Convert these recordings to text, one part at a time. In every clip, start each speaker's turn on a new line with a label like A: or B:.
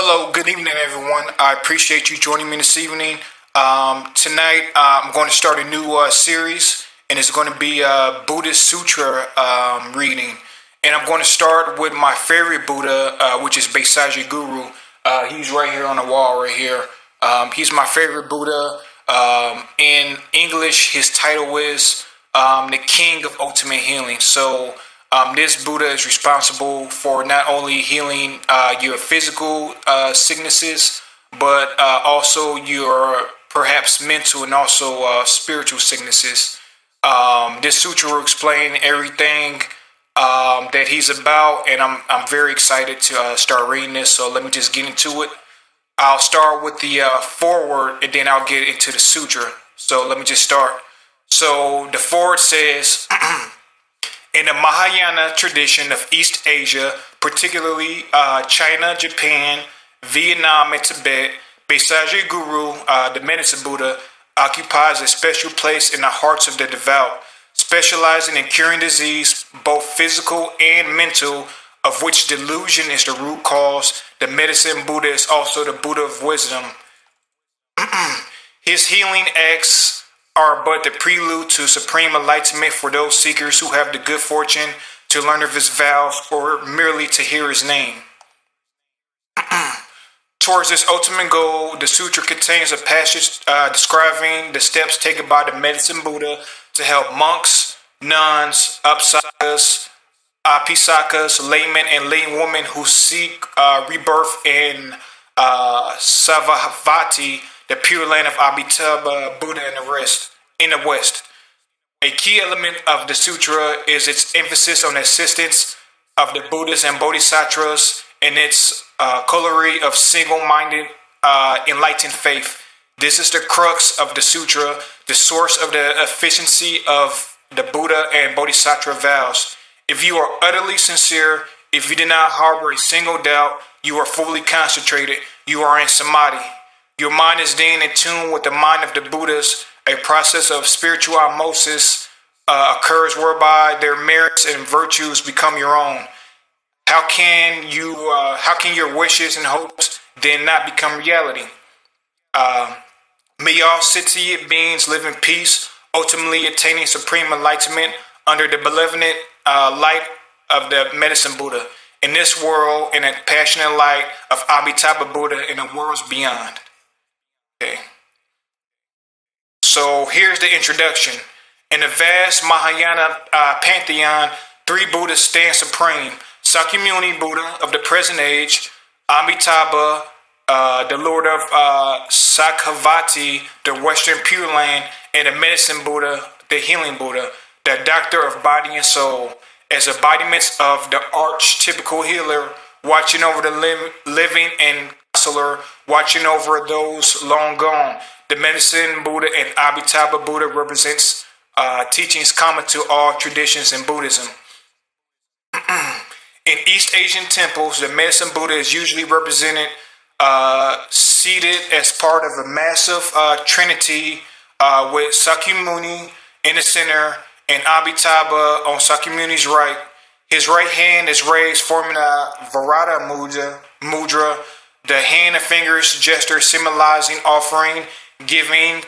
A: Hello, good evening, everyone. I appreciate you joining me this evening. Tonight, I'm going to start a new series, and it's going to be a Buddhist Sutra reading. And I'm going to start with my favorite Buddha, which is Bhaisajyaguru. He's right here on the wall, right here. He's my favorite Buddha. In English, his title is the King of Ultimate Healing. So, this Buddha is responsible for not only healing your physical sicknesses, but also your perhaps mental and also spiritual sicknesses. This sutra will explain everything that he's about, and I'm very excited to start reading this. So let me just get into it. I'll start with the foreword, and then I'll get into the sutra. So let me just start. So the foreword says. In the Mahayana tradition of East Asia, particularly China, Japan, Vietnam, and Tibet, Bhaisajyaguru, the medicine Buddha, occupies a special place in the hearts of the devout, specializing in curing disease, both physical and mental, of which delusion is the root cause. The medicine Buddha is also the Buddha of wisdom. His healing acts are but the prelude to supreme enlightenment for those seekers who have the good fortune to learn of his vows or merely to hear his name. Towards this ultimate goal, the sutra contains a passage describing the steps taken by the medicine Buddha to help monks, nuns, upsakas, apisakas, laymen, and laywomen who seek rebirth in Savatthi, the pure land of Amitabha Buddha in the West. A key element of the sutra is its emphasis on the assistance of the Buddhas and Bodhisattvas and its corollary of single-minded, enlightened faith. This is the crux of the sutra, the source of the efficiency of the Buddha and Bodhisattva vows. If you are utterly sincere, if you do not harbor a single doubt, you are fully concentrated, you are in samadhi. Your mind is then in tune with the mind of the Buddhas. A process of spiritual osmosis occurs whereby their merits and virtues become your own. How can your wishes and hopes then not become reality? May all sentient beings live in peace, ultimately attaining supreme enlightenment under the benevolent light of the medicine Buddha in this world and the passionate light of Amitabha Buddha in the worlds beyond. Okay. So here's the introduction. In the vast Mahayana pantheon, three Buddhas stand supreme. Sakyamuni Buddha of the present age, Amitabha, the Lord of Sakkhavati, the Western Pure Land, and the medicine Buddha, the healing Buddha, the doctor of body and soul, as embodiments of the archetypical healer, watching over the living and counselor, watching over those long gone. The medicine Buddha and Amitabha Buddha represents teachings common to all traditions in Buddhism. In East Asian temples, the medicine Buddha is usually represented seated as part of a massive trinity with Sakyamuni in the center and Amitabha on Sakyamuni's right. His right hand is raised, forming a Varada mudra, the hand and fingers gesture symbolizing offering, giving,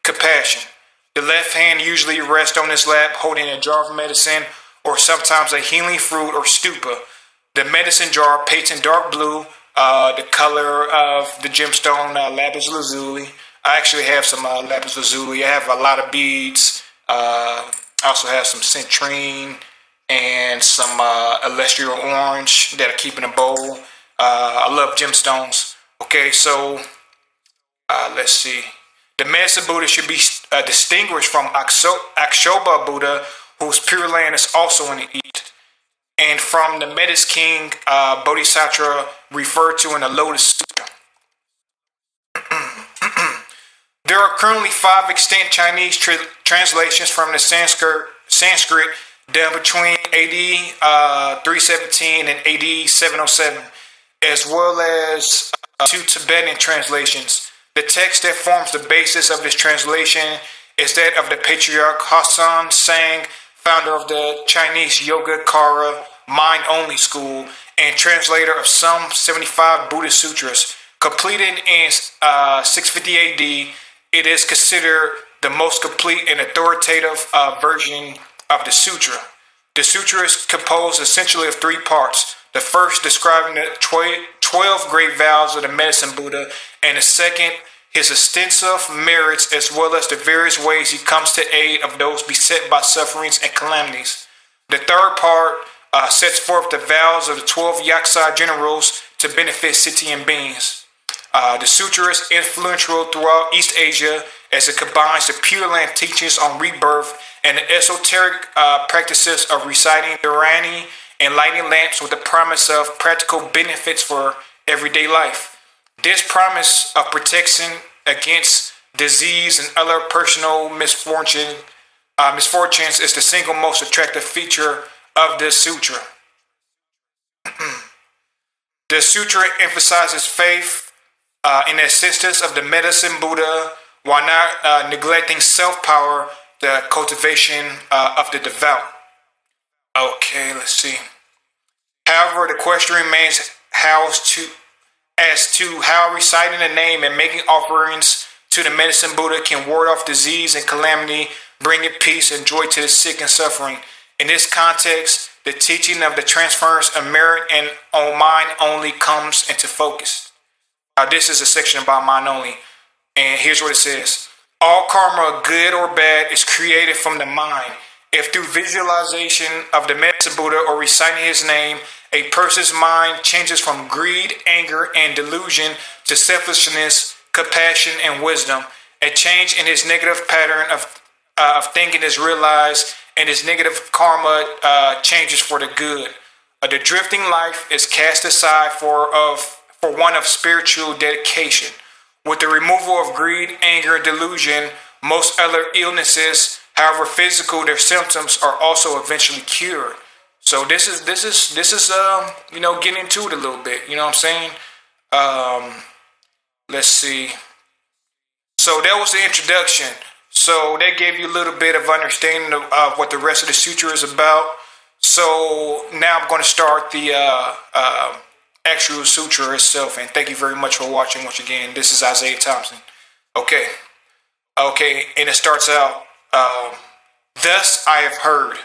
A: compassion. The left hand usually rests on his lap, holding a jar of medicine or sometimes a healing fruit or stupa. The medicine jar painted in dark blue, the color of the gemstone lapis lazuli. I actually have some lapis lazuli. I have a lot of beads. I also have some citrine and some celestial orange that I keep in a bowl. I love gemstones. Okay, so let's see. The medicine Buddha should be distinguished from Akshoba Buddha, whose pure land is also in the east, and from the medicine king Bodhisattva referred to in the Lotus Sutra. There are currently 5 extant Chinese translations from the Sanskrit done between AD 317 and AD 707, as well as 2 Tibetan translations. The text that forms the basis of this translation is that of the patriarch Hassan Sang, founder of the Chinese Yogacara mind-only school, and translator of some 75 Buddhist sutras. Completed in 650 AD, it is considered the most complete and authoritative version of the sutra. The sutra is composed essentially of three parts. The first describing the 12 great vows of the medicine Buddha, and the second, his extensive merits as well as the various ways he comes to aid of those beset by sufferings and calamities. The third part sets forth the vows of the 12 Yaksai generals to benefit sentient beings. The sutra is influential throughout East Asia as it combines the Pure Land teachings on rebirth and the esoteric practices of reciting the Dharani and lighting lamps with the promise of practical benefits for everyday life. This promise of protection against disease and other personal misfortunes is the single most attractive feature of this sutra. The sutra emphasizes faith in the existence of the medicine Buddha while not neglecting self-power, the cultivation of the devout. Okay, let's see. However, the question remains as to how reciting the name and making offerings to the medicine Buddha can ward off disease and calamity, bringing peace and joy to the sick and suffering. In this context, the teaching of the transference of merit and on mind only comes into focus. Now, this is a section about mind only, and here's what it says. All karma, good or bad, is created from the mind. If through visualization of the medicine Buddha or reciting his name, a person's mind changes from greed, anger, and delusion to selfishness, compassion, and wisdom, a change in his negative pattern of thinking is realized, and his negative karma changes for the good. The drifting life is cast aside for one of spiritual dedication. With the removal of greed, anger, and delusion, most other illnesses, however physical their symptoms, are also eventually cured. So this is getting into it a little bit. You know what I'm saying? Let's see. So that was the introduction. So that gave you a little bit of understanding of what the rest of the sutra is about. So now I'm going to start the actual sutra itself. And thank you very much for watching once again. This is Isaiah Thompson. Okay, and it starts out, thus I have heard.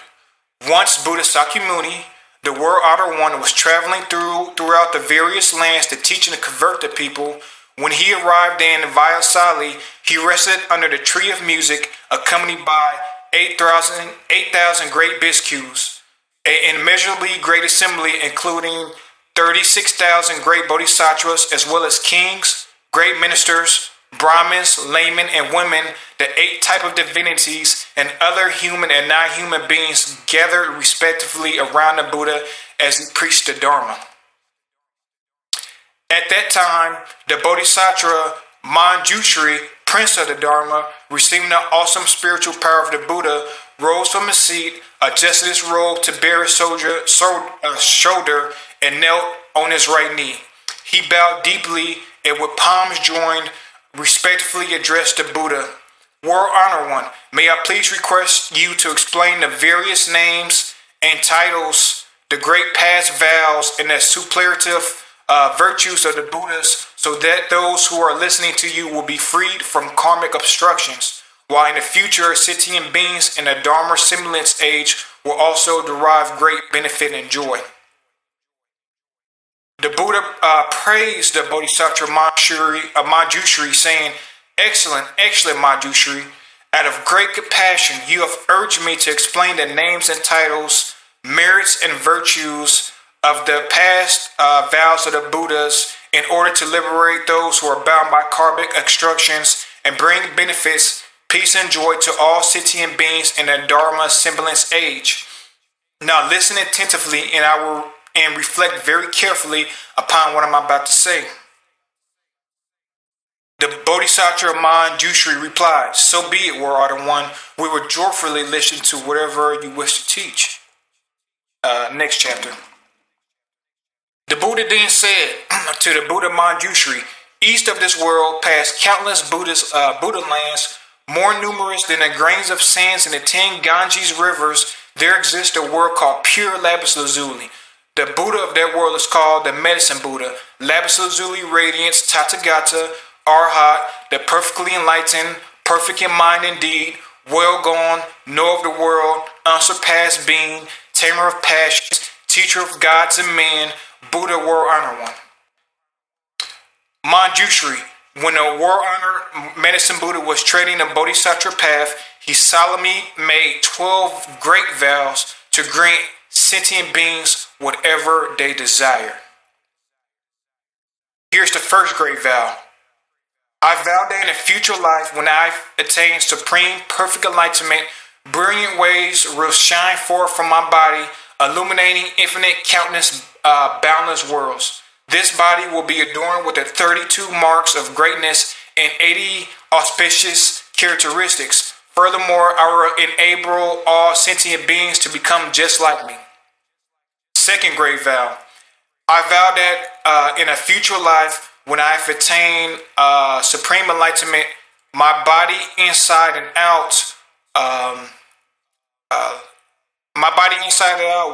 A: Once Buddha Sakyamuni, the world outer one, was traveling throughout the various lands to teach and to convert the people. When he arrived in Vaisali, he rested under the tree of music, accompanied by 8,000 great bhikkhus, an immeasurably great assembly, including 36,000 great bodhisattvas, as well as kings, great ministers, Brahmins, laymen, and women, the 8 types of divinities, and other human and non-human beings gathered respectively around the Buddha as he preached the Dharma. At that time, the Bodhisattva Manjushri, prince of the Dharma, receiving the awesome spiritual power of the Buddha, rose from his seat, adjusted his robe to bear his shoulder, and knelt on his right knee. He bowed deeply and with palms joined, respectfully addressed the Buddha. World Honor One, may I please request you to explain the various names and titles, the great past vows, and the superlative virtues of the Buddhas, so that those who are listening to you will be freed from karmic obstructions, while in the future sentient beings in the Dharma semblance age will also derive great benefit and joy. The Buddha praised the Bodhisattva Manjushri, saying, Excellent Manjushri, out of great compassion you have urged me to explain the names and titles, merits and virtues of the past vows of the Buddhas in order to liberate those who are bound by karmic obstructions and bring benefits, peace and joy to all sentient beings in the Dharma semblance age. Now listen attentively and reflect very carefully upon what I'm about to say. The Bodhisattva Manjushri replied, So be it, World Order One. We will joyfully listen to whatever you wish to teach. Next chapter. The Buddha then said to the Buddha Manjushri, East of this world, past countless Buddha lands, more numerous than the grains of sands in the 10 Ganges rivers, there exists a world called pure lapis lazuli. The Buddha of that world is called the medicine Buddha, lapis lazuli radiance, Tathagata, Arhat, the perfectly enlightened, perfect in mind and deed, well gone, know of the world, unsurpassed being, tamer of passions, teacher of gods and men, Buddha world honor one. Manjushri, when the world honor medicine Buddha was treading the Bodhisattva path, he solemnly made 12 great vows to grant sentient beings whatever they desire. Here's the first great vow. I vow that in a future life, when I attain supreme perfect enlightenment, brilliant ways will shine forth from my body, illuminating infinite countless boundless worlds. This body will be adorned with the 32 marks of greatness and 80 auspicious characteristics. Furthermore, I will enable all sentient beings to become just like me. Second great vow. I vow that in a future life, when I have attained supreme enlightenment, my body inside and out,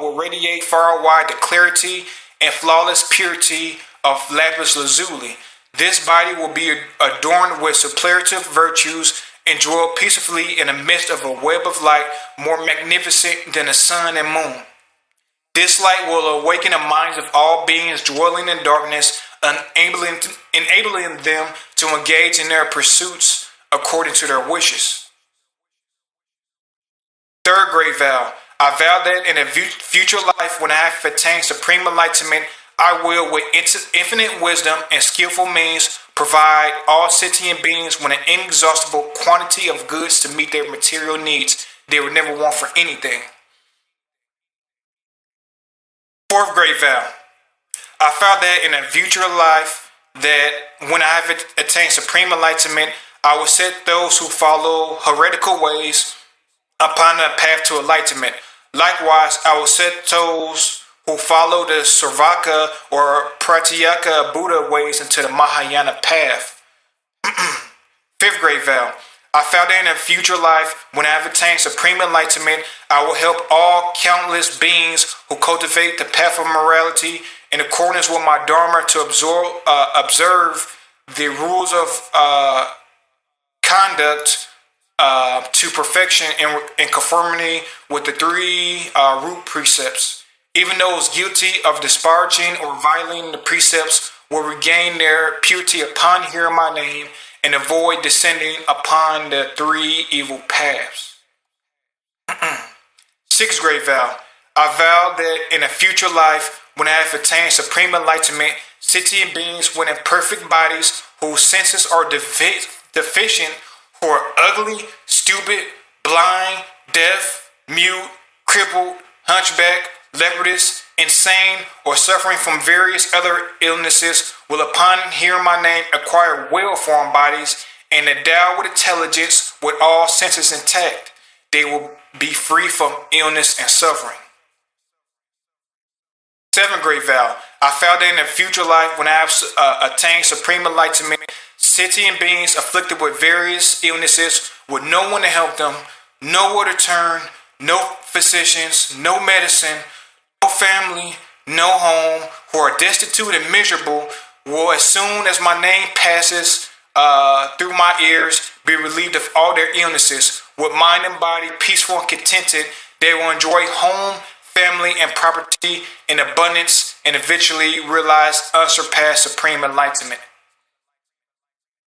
A: will radiate far and wide the clarity and flawless purity of lapis lazuli. This body will be adorned with superlative virtues and dwell peacefully in the midst of a web of light more magnificent than the sun and moon. This light will awaken the minds of all beings dwelling in darkness, enabling them to engage in their pursuits according to their wishes. Third great vow. I vow that in a future life, when I have attained supreme enlightenment, I will, with infinite wisdom and skillful means, provide all sentient beings with an inexhaustible quantity of goods to meet their material needs they would never want for anything. Fourth great vow. I vow that in a future life, that when I have attained supreme enlightenment, I will set those who follow heretical ways upon the path to enlightenment. Likewise, I will set those who follow the Sarvaka or Pratyeka Buddha ways into the Mahayana path. Fifth great vow. I vow that in a future life, when I have attained supreme enlightenment, I will help all countless beings who cultivate the path of morality in accordance with my Dharma to observe the rules of conduct to perfection in conformity with the three root precepts. Even those guilty of disparaging or violating the precepts will regain their purity upon hearing my name and avoid descending upon the three evil paths. Sixth great vow. I vow that in a future life, when I have attained supreme enlightenment, sentient beings with imperfect bodies whose senses are deficient, who are ugly, stupid, blind, deaf, mute, crippled, hunchback, leprous, insane, or suffering from various other illnesses will, upon hearing my name, acquire well-formed bodies and endowed with intelligence with all senses intact. They will be free from illness and suffering. Seventh great vow. I vow that in a future life, when I have attained supreme enlightenment, sentient beings afflicted with various illnesses with no one to help them, nowhere to turn, no physicians, no medicine, no family, no home, who are destitute and miserable, will, as soon as my name passes through my ears, be relieved of all their illnesses. With mind and body peaceful and contented, they will enjoy home, family, and property in abundance and eventually realize unsurpassed supreme enlightenment.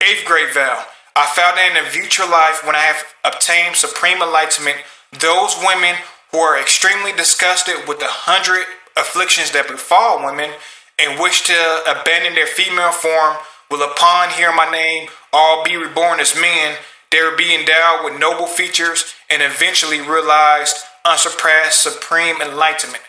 A: Eighth great vow. I vow that in a future life, when I have obtained supreme enlightenment, those women who are extremely disgusted with the 100 afflictions that befall women and wish to abandon their female form will, upon hearing my name, all be reborn as men. They will be endowed with noble features and eventually realize unsurpassed supreme enlightenment.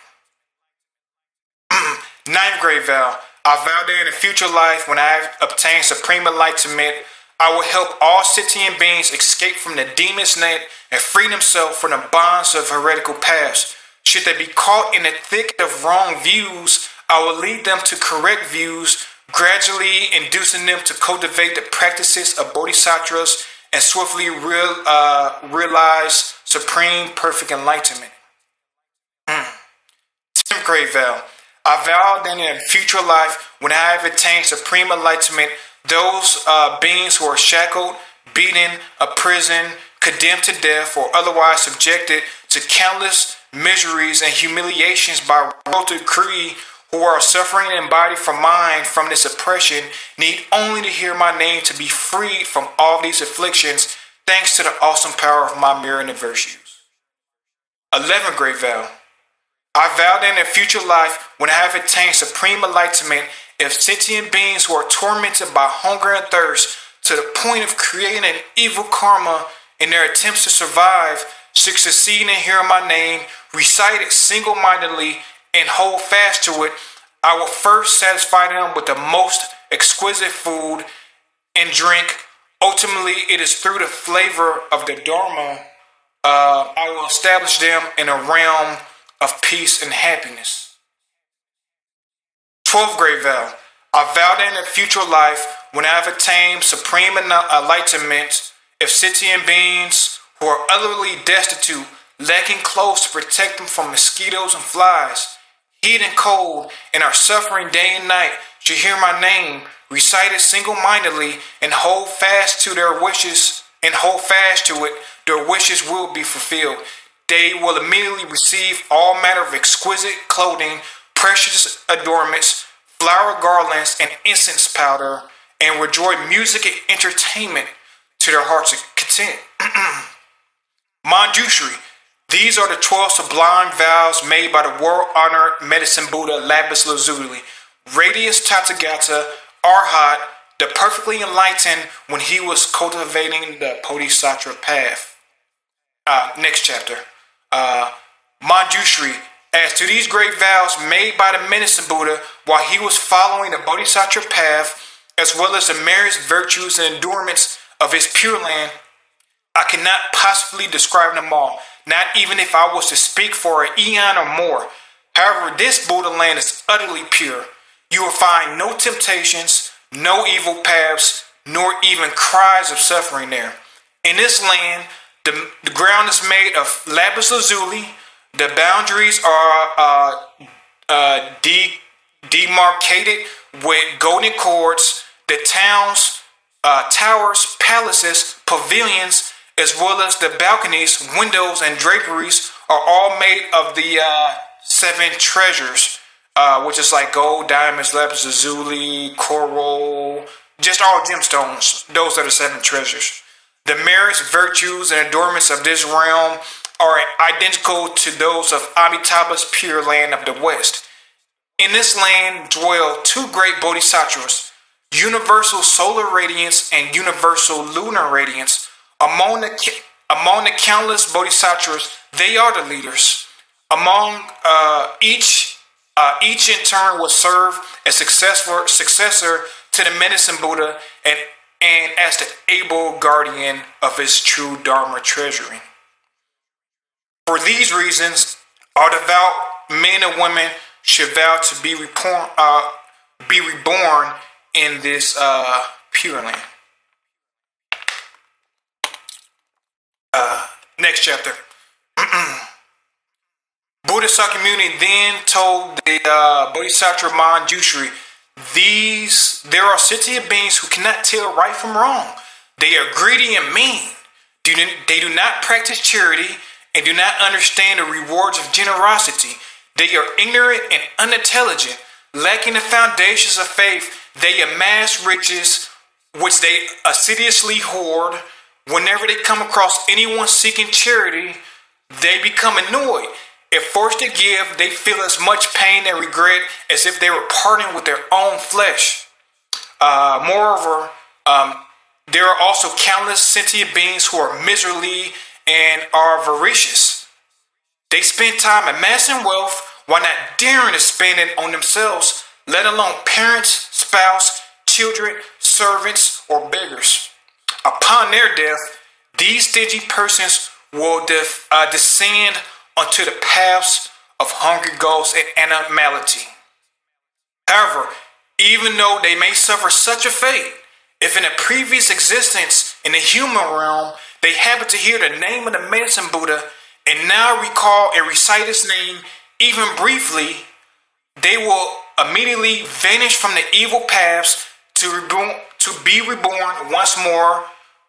A: Ninth great vow. I vow that in a future life, when I have obtained supreme enlightenment, I will help all sentient beings escape from the demon's net and free themselves from the bonds of heretical paths. Should they be caught in the thick of wrong views, I will lead them to correct views, gradually inducing them to cultivate the practices of bodhisattvas and swiftly realize supreme perfect enlightenment. 10th great vow. I vow that in a future life, when I have attained supreme enlightenment, those beings who are shackled, beaten, imprisoned, condemned to death, or otherwise subjected to countless miseries and humiliations by royal decree, who are suffering in body from mind from this oppression, need only to hear my name to be freed from all these afflictions, thanks to the awesome power of my merit and virtues. 11th great vow. I vow that in a future life, when I have attained supreme enlightenment, if sentient beings who are tormented by hunger and thirst to the point of creating an evil karma in their attempts to survive should succeed in hearing my name, recite it single-mindedly, and hold fast to it, I will first satisfy them with the most exquisite food and drink. Ultimately, it is through the flavor of the Dharma I will establish them in a realm of peace and happiness. 12th great vow. I vow that in a future life, when I have attained supreme enlightenment, if sentient beings who are utterly destitute, lacking clothes to protect them from mosquitoes and flies, heat and cold, and are suffering day and night, should hear my name, recite it single-mindedly, and hold fast to their wishes, their wishes will be fulfilled. They will immediately receive all manner of exquisite clothing, precious adornments, flower garlands, and incense powder, and will enjoy music and entertainment to their heart's content. Manjushri. These are the 12 sublime vows made by the world-honored medicine Buddha Lapis Lazuli, Radius Tathagata, Arhat, the perfectly enlightened when he was cultivating the Bodhisattva path. Next chapter. Manjushri. As to these great vows made by the medicine Buddha while he was following the Bodhisattva path, as well as the merits, virtues, and endurance of his Pure Land, I cannot possibly describe them all, not even if I was to speak for an eon or more. However, this Buddha land is utterly pure. You will find no temptations, no evil paths, nor even cries of suffering there. In this land, the ground is made of lapis lazuli. The boundaries are demarcated with golden cords. The towers, palaces, pavilions, as well as the balconies, windows, and draperies are all made of the 7 treasures, which is like gold, diamonds, lapis lazuli, coral, just all gemstones. Those are the 7 treasures. The merits, virtues, and adornments of this realm are identical to those of Amitabha's Pure Land of the West. In this land dwell 2 great bodhisattvas, universal solar radiance and universal lunar radiance. Among the countless bodhisattvas, they are the leaders. Among each in turn will serve as successor to the medicine Buddha and as the able guardian of his true Dharma treasury. For these reasons, our devout men and women should vow to be reborn in this Pure Land. Next chapter. Buddha Sakyamuni then told the Bodhisattva Manjushri, there are sentient beings who cannot tell right from wrong. They are greedy and mean. They do not practice charity and do not understand the rewards of generosity. They are ignorant and unintelligent. Lacking the foundations of faith, they amass riches which they assiduously hoard. Whenever they come across anyone seeking charity, they become annoyed. If forced to give, they feel as much pain and regret as if they were parting with their own flesh. Moreover, there are also countless sentient beings who are miserly and are avaricious. They spend time amassing wealth while not daring to spend it on themselves, let alone parents, spouse, children, servants, or beggars. Upon their death, these stingy persons will descend onto the paths of hungry ghosts and animality. However, even though they may suffer such a fate, if in a previous existence in the human realm they happen to hear the name of the medicine Buddha and now recall and recite his name even briefly, they will immediately vanish from the evil paths to be reborn once more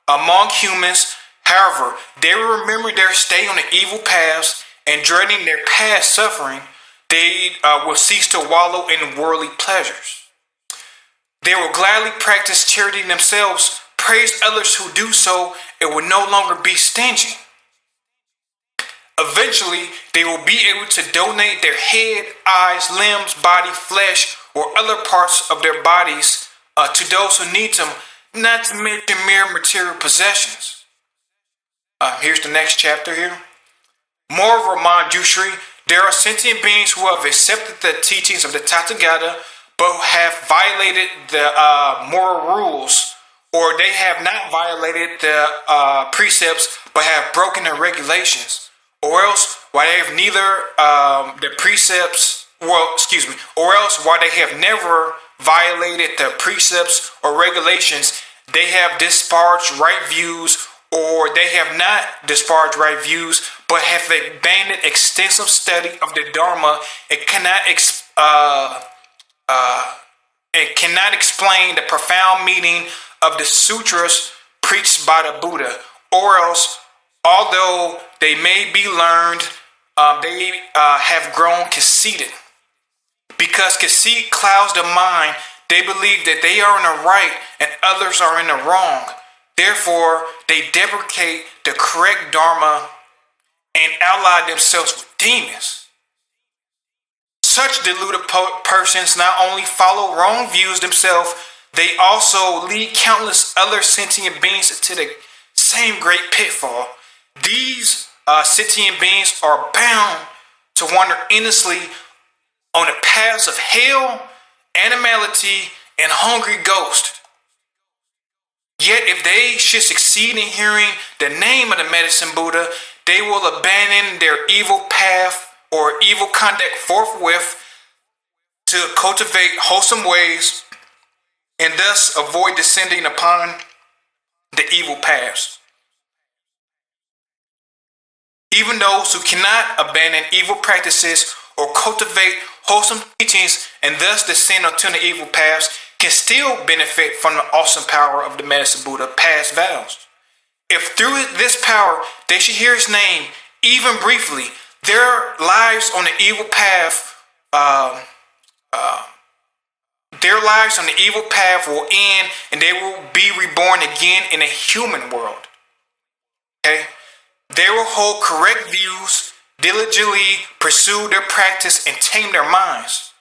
A: among humans. However, they will remember their stay on the evil paths, and dreading their past suffering, they will cease to wallow in worldly pleasures. They will gladly practice charity themselves, praise others who do so, and will no longer be stingy. Eventually, they will be able to donate their head, eyes, limbs, body, flesh, or other parts of their bodies to those who need them, not to mention mere material possessions. Here's the next chapter here. Moreover, Manjushri, there are sentient beings who have accepted the teachings of the Tathagata, but have violated the moral rules, or they have not violated the precepts, but have broken the regulations. Or else, while they have neither the precepts, or else while they have never violated the precepts or regulations, they have disparaged right views, or they have not disparaged right views, but have abandoned extensive study of the Dharma. It cannot explain the profound meaning of the sutras preached by the Buddha. Or else, although they may be learned, they have grown conceited. Because conceit clouds the mind, they believe that they are in the right and others are in the wrong. Therefore, they deprecate the correct Dharma and ally themselves with demons. Such deluded persons not only follow wrong views themselves, they also lead countless other sentient beings into the same great pitfall. These sentient beings are bound to wander endlessly on the paths of hell, animality, and hungry ghost. Yet if they should succeed in hearing the name of the medicine Buddha, they will abandon their evil path or evil conduct forthwith to cultivate wholesome ways, and thus avoid descending upon the evil paths. Even those who cannot abandon evil practices or cultivate wholesome teachings and thus descend onto the evil paths can still benefit from the awesome power of the medicine Buddha past vows. If through this power they should hear his name, even briefly, their lives on the evil path, will end, and they will be reborn again in a human world. Okay, they will hold correct views, diligently pursue their practice, and tame their minds.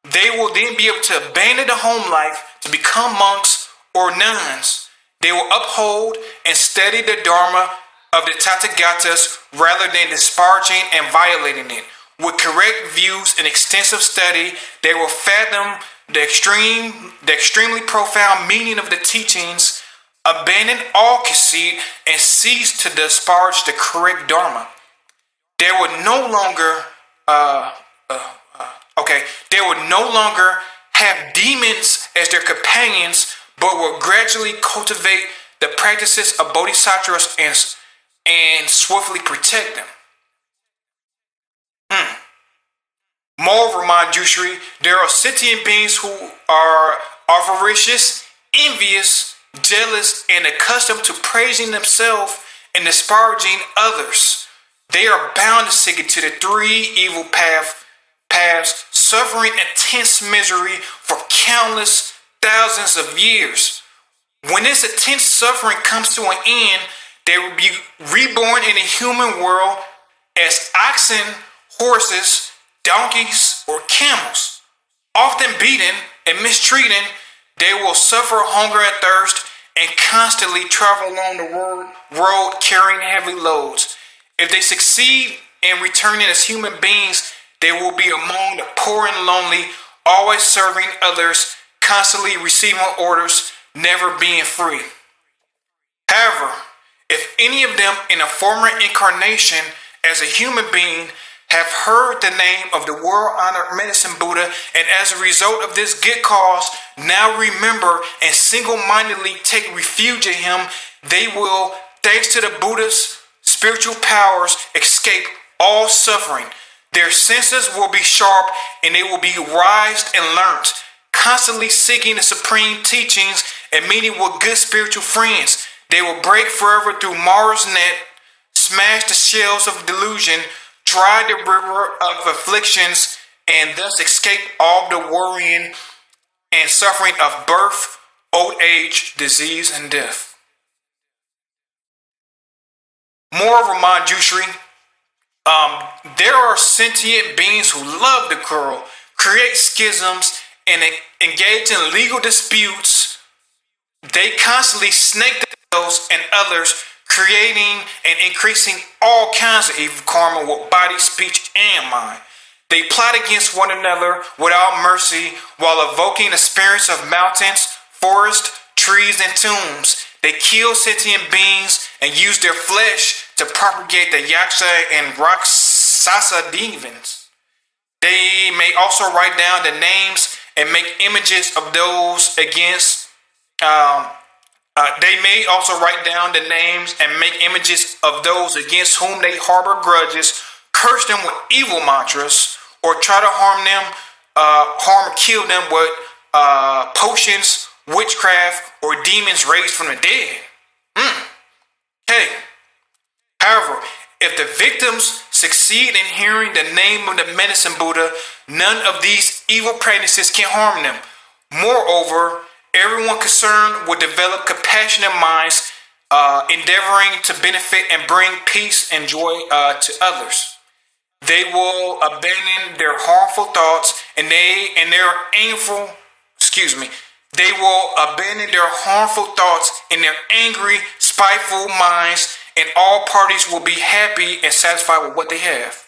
A: They will then be able to abandon the home life to become monks or nuns. They will uphold and study the Dharma of the Tathagatas rather than disparaging and violating it. With correct views and extensive study, they will fathom the extremely profound meaning of the teachings, abandon all conceit, and cease to disparage the correct Dharma. They will no longer have demons as their companions, but will gradually cultivate the practices of bodhisattvas and swiftly protect them. Moreover, Manjushri, there are sentient beings who are avaricious, envious, jealous, and accustomed to praising themselves and disparaging others. They are bound to sink into the three evil paths, suffering intense misery for countless thousands of years. When this intense suffering comes to an end, they will be reborn in a human world as oxen, horses, donkeys, or camels. Often beaten and mistreated, they will suffer hunger and thirst and constantly travel along the road carrying heavy loads. If they succeed in returning as human beings, they will be among the poor and lonely, always serving others, constantly receiving orders, never being free. However, if any of them in a former incarnation as a human being have heard the name of the world-honored medicine Buddha, and as a result of this good cause, now remember and single-mindedly take refuge in him, they will, thanks to the Buddha's spiritual powers, escape all suffering. Their senses will be sharp and they will be wise and learnt, constantly seeking the supreme teachings and meeting with good spiritual friends. They will break forever through Mara's net, smash the shells of delusion, dry the river of afflictions, and thus escape all the worrying and suffering of birth, old age, disease, and death. Moreover, Manjushri, there are sentient beings who love the girl, create schisms, and engage in legal disputes. They constantly snake themselves and others, creating and increasing all kinds of evil karma with body, speech, and mind. They plot against one another without mercy while evoking the spirits of mountains, forests, trees, and tombs. They kill sentient beings and use their flesh to propagate the Yaksha and Rakshasa demons. They may also write down the names and make images of those against. They may also write down the names and make images of those against whom they harbor grudges, curse them with evil mantras, or try to harm or kill them with potions, witchcraft, or demons raised from the dead. Hey, however, if the victims succeed in hearing the name of the medicine Buddha, none of these evil practices can harm them. Moreover, everyone concerned will develop compassionate minds, endeavoring to benefit and bring peace and joy to others. They will abandon their harmful thoughts They will abandon their harmful thoughts in their angry, spiteful minds, and all parties will be happy and satisfied with what they have.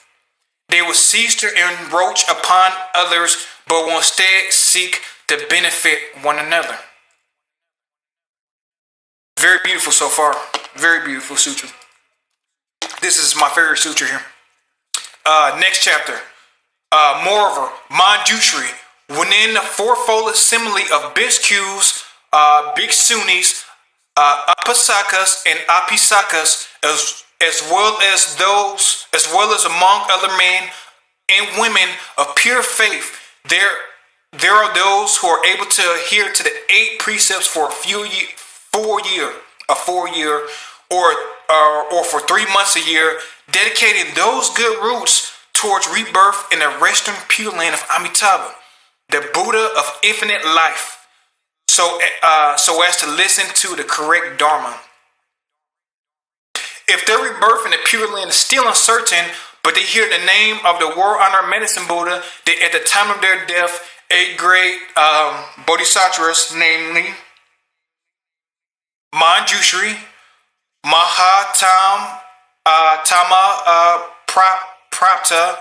A: They will cease to encroach upon others, but will instead seek to benefit one another. Very beautiful so far. Very beautiful sutra. This is my favorite sutra here. Next chapter. Moreover, Manjushri, within the fourfold assembly of bhikkhus, bhikshunis, apasakas, and apisakas, as well as among other men and women of pure faith, there are those who are able to adhere to the 8 precepts for a 4 year, or for 3 months a year, dedicating those good roots towards rebirth in the Western Pure Land of Amitabha, the Buddha of infinite life, so as to listen to the correct Dharma. If their rebirth in the Pure Land is still uncertain, but they hear the name of the world-honored medicine Buddha, they, at the time of their death, 8 great bodhisattvas, namely Manjushri, Mahatama Prapta,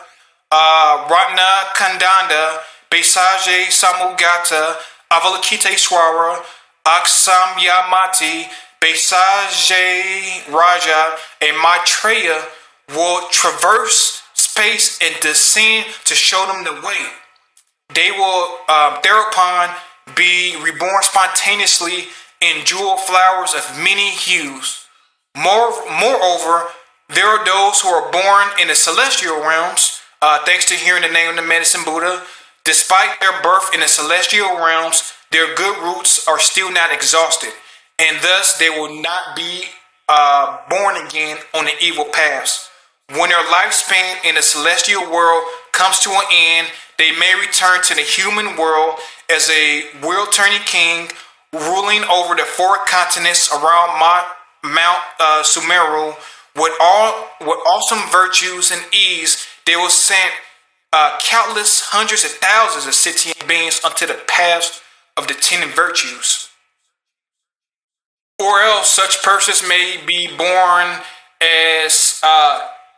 A: Ratna Kandanda, Bhaisajyaguru Samugata, Avalokiteshwara, Aksamyamati, Bhaisajyaguru Raja, and Maitreya will traverse space and descend to show them the way. They will thereupon be reborn spontaneously in jewel flowers of many hues. Moreover, there are those who are born in the celestial realms, thanks to hearing the name of the medicine Buddha. Despite their birth in the celestial realms, their good roots are still not exhausted, and thus they will not be born again on the evil paths. When their lifespan in the celestial world comes to an end, they may return to the human world as a wheel-turning king, ruling over the 4 continents around Mount Sumeru. With awesome virtues and ease, they will send countless hundreds of thousands of sentient beings onto the path of the 10 virtues. Or else such persons may be born as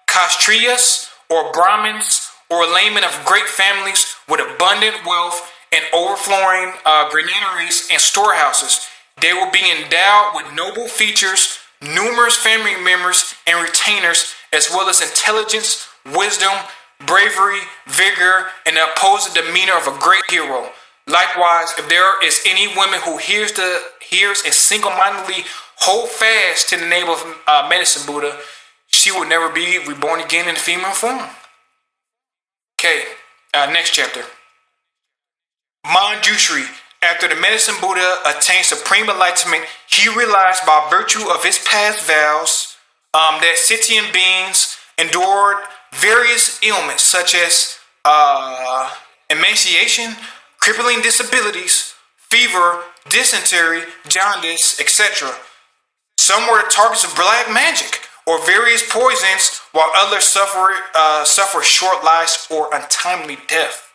A: Kshatriyas or Brahmins or laymen of great families with abundant wealth and overflowing granaries and storehouses. They will be endowed with noble features, numerous family members and retainers, as well as intelligence, wisdom, bravery, vigor, and the opposing demeanor of a great hero. Likewise, if there is any woman who hears and single-mindedly hold fast to the name of medicine Buddha, she will never be reborn again in the female form. Okay, next chapter. Manjushri. After the medicine Buddha attained supreme enlightenment, he realized by virtue of his past vows that sentient beings endured various ailments such as emaciation, crippling disabilities, fever, dysentery, jaundice, etc. Some were the targets of black magic or various poisons, while others suffer short lives or untimely death.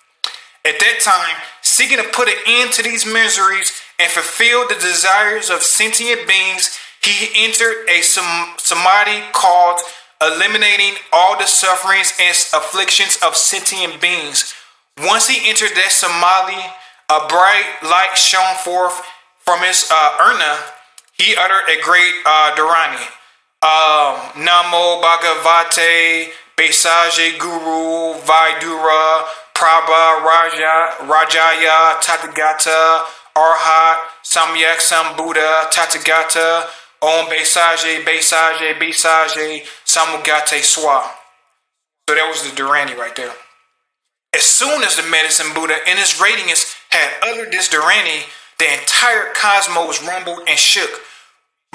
A: At that time, seeking to put an end to these miseries and fulfill the desires of sentient beings, he entered a samadhi called eliminating all the sufferings and afflictions of sentient beings. Once he entered that samadhi, a bright light shone forth from his urna. He uttered a great dharani. Namo Bhagavate Bhaisajyaguru Vaidura Prabha Rajaya Tathagata Arhat Samyak Sambuddha Tathagata Om Bhaisajya Samugate Swa. So that was the dharani right there. As soon as the medicine Buddha and his radiance had uttered this dharani, the entire cosmos rumbled and shook.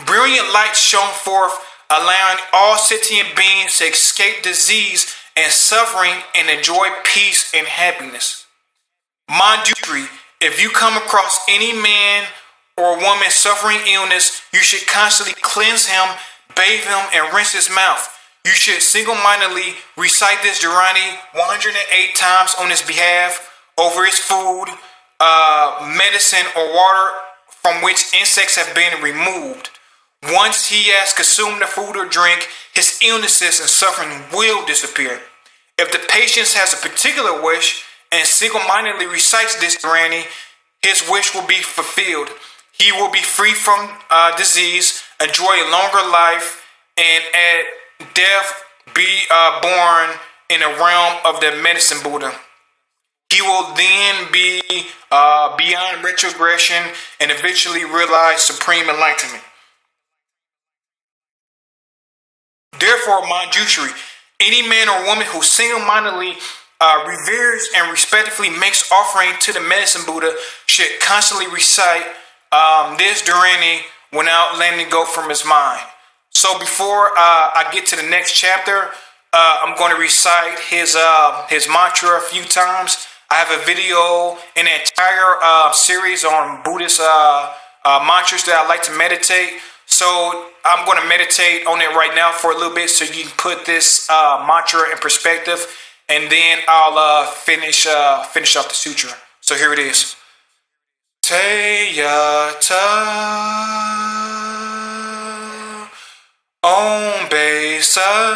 A: Brilliant light shone forth, allowing all sentient beings to escape disease and suffering and enjoy peace and happiness. Manjushri, if you come across any man or woman suffering illness, you should constantly cleanse him, bathe him, and rinse his mouth. You should single-mindedly recite this dharani 108 times on his behalf, over his food, medicine, or water from which insects have been removed. Once he has consumed the food or drink, his illnesses and suffering will disappear. If the patient has a particular wish and single-mindedly recites this dharani, his wish will be fulfilled. He will be free from disease, enjoy a longer life, and at death be born in the realm of the medicine Buddha. He will then be beyond retrogression and eventually realize supreme enlightenment. Therefore, Manjushri, any man or woman who single-mindedly reveres and respectfully makes offering to the medicine Buddha should constantly recite this dharani without letting it go from his mind. So before I get to the next chapter, I'm going to recite his mantra a few times. I have a video in the entire series on Buddhist mantras that I like to meditate. So I'm going to meditate on it right now for a little bit so you can put this mantra in perspective, and then I'll finish off the sutra. So here it is. Teyata Om Bhaisajya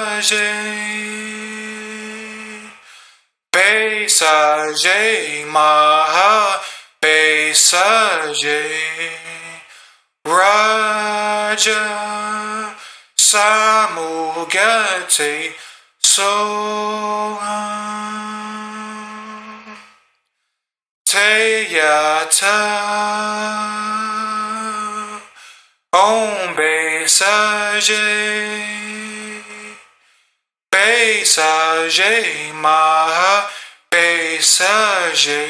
A: Maha Bhaisajya Raja Samugate Soham Teyata Om Bhaisajya Maha Bhaisajya